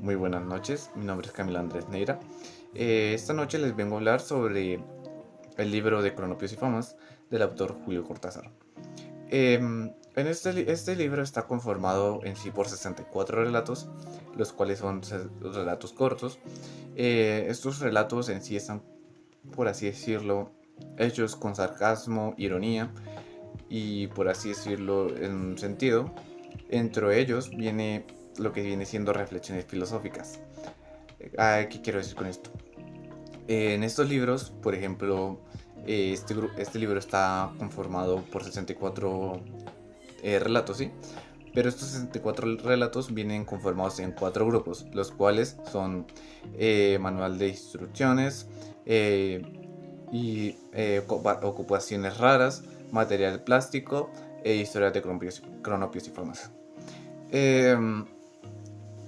Muy buenas noches, mi nombre es Camilo Andrés Neira. Esta noche les vengo a hablar sobre el libro de Cronopios y Famas del autor Julio Cortázar. Este libro está conformado en sí por 64 relatos, los cuales son relatos cortos. Estos relatos en sí están, por así decirlo, hechos con sarcasmo, ironía y, por así decirlo, en un sentido. Entre ellos viene lo que viene siendo reflexiones filosóficas. ¿Qué quiero decir con esto? En estos libros, por ejemplo, este libro está conformado por 64 relatos, ¿sí? Pero estos 64 relatos vienen conformados en 4 grupos, los cuales son manual de instrucciones, eh, ocupaciones raras, material plástico e historias de cronopios y formas.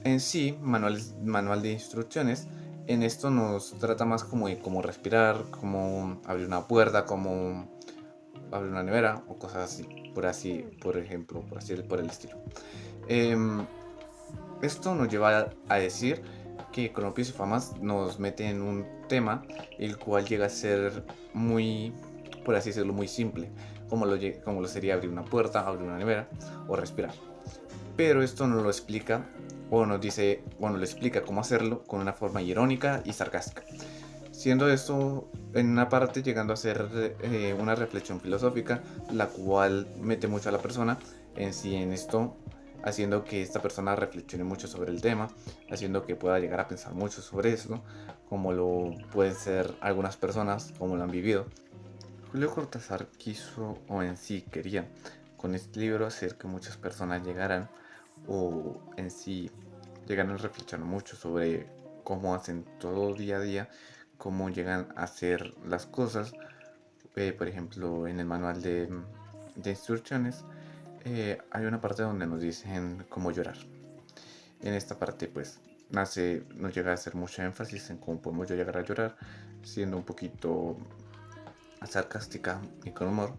En sí, manual de instrucciones, en esto nos trata más como de cómo respirar, cómo abrir una puerta, cómo abrir una nevera o cosas así, por ejemplo, por el estilo. Em, Esto nos lleva a decir que Cronopios y Famas nos mete en un tema el cual llega a ser muy, por así decirlo, muy simple, como lo sería abrir una puerta, abrir una nevera o respirar. Pero esto nos lo explica o nos dice, bueno, lo explica cómo hacerlo con una forma irónica y sarcástica. Siendo esto en una parte llegando a ser una reflexión filosófica, la cual mete mucho a la persona en sí en esto, haciendo que esta persona reflexione mucho sobre el tema, haciendo que pueda llegar a pensar mucho sobre esto, como lo pueden ser algunas personas, como lo han vivido. Julio Cortázar quiso, o en sí quería, con este libro hacer que muchas personas llegaran, o en sí llegaran a reflexionar mucho sobre cómo hacen todo día a día, cómo llegan a hacer las cosas. Por ejemplo, en el manual de instrucciones hay una parte donde nos dicen cómo llorar. En esta parte, pues, nos llega a hacer mucho énfasis en cómo podemos llegar a llorar, siendo un poquito sarcástica y con humor,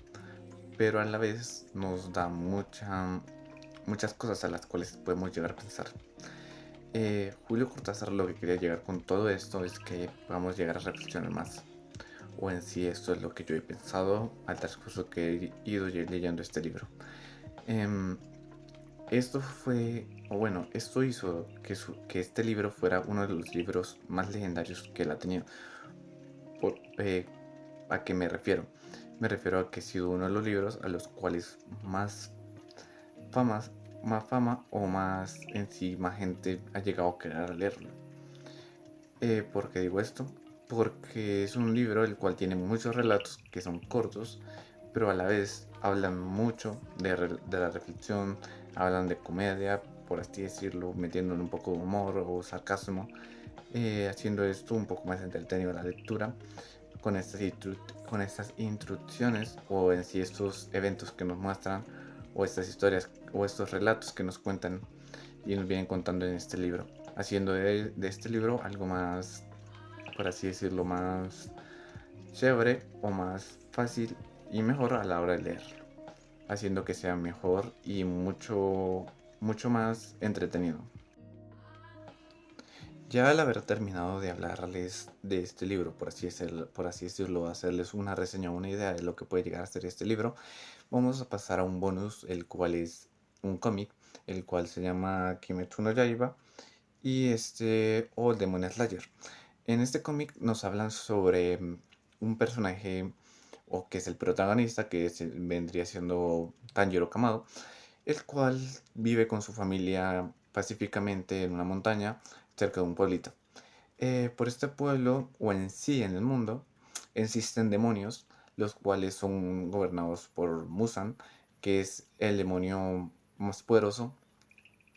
pero a la vez nos da muchas cosas a las cuales podemos llegar a pensar. Julio Cortázar lo que quería llegar con todo esto es que podamos llegar a reflexionar más, o en sí esto es lo que yo he pensado al transcurso que he ido leyendo este libro. Em, esto hizo que este libro fuera uno de los libros más legendarios que él ha tenido. Por, eh, ¿A qué me refiero? Me refiero a que ha sido uno de los libros a los cuales famas, más fama o más en sí, más gente ha llegado a querer leerlo. ¿Por qué digo esto? Porque es un libro el cual tiene muchos relatos que son cortos, pero a la vez hablan mucho de la reflexión, hablan de comedia, por así decirlo, metiéndole un poco de humor o sarcasmo, haciendo esto un poco más entretenido la lectura con con estas instrucciones o en sí estos eventos que nos muestran o estas historias o estos relatos que nos cuentan y nos vienen contando en este libro, haciendo de este libro algo más, por así decirlo, más chévere o más fácil y mejor a la hora de leerlo, haciendo que sea mejor y mucho más entretenido. Ya al haber terminado de hablarles de este libro, por así decirlo, hacerles una reseña, una idea de lo que puede llegar a ser este libro, vamos a pasar a un bonus, el cual es un cómic, el cual se llama Kimetsu no Yaiba o el Demon Slayer. En este cómic nos hablan sobre un personaje, o que es el protagonista, vendría siendo Tanjiro Kamado, el cual vive con su familia pacíficamente en una montaña cerca de un pueblito. Por este pueblo, o en sí en el mundo, existen demonios, los cuales son gobernados por Musan, que es el demonio más poderoso,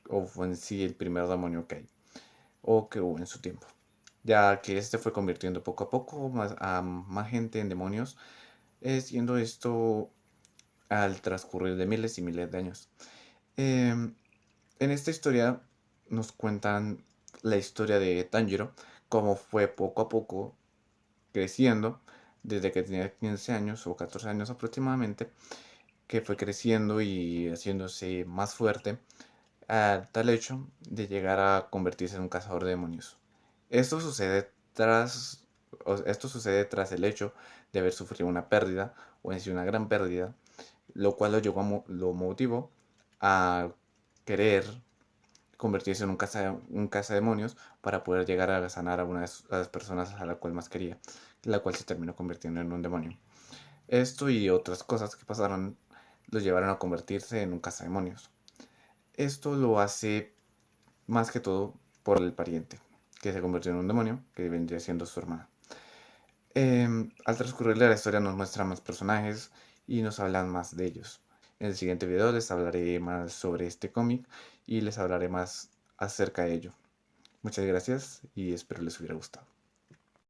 o en sí el primer demonio que hay, o que hubo en su tiempo. Ya que este fue convirtiendo poco a poco a más gente en demonios, siendo esto al transcurrir de miles y miles de años. Em, en esta historia nos cuentan la historia de Tanjiro, cómo fue poco a poco creciendo desde que tenía 15 años o 14 años aproximadamente, que fue creciendo y haciéndose más fuerte a tal hecho de llegar a convertirse en un cazador de demonios. Esto sucede esto sucede tras el hecho de haber sufrido una pérdida, o en sí una gran pérdida, lo cual lo motivó a querer convertirse en un cazademonios para poder llegar a sanar a una de las personas a la cual más quería, la cual se terminó convirtiendo en un demonio. Esto y otras cosas que pasaron lo llevaron a convertirse en un cazademonios. Esto lo hace más que todo por el pariente, que se convirtió en un demonio, que vendría siendo su hermana. Al transcurrir la historia nos muestran más personajes y nos hablan más de ellos. En el siguiente video les hablaré más sobre este cómic y les hablaré más acerca de ello. Muchas gracias y espero les hubiera gustado.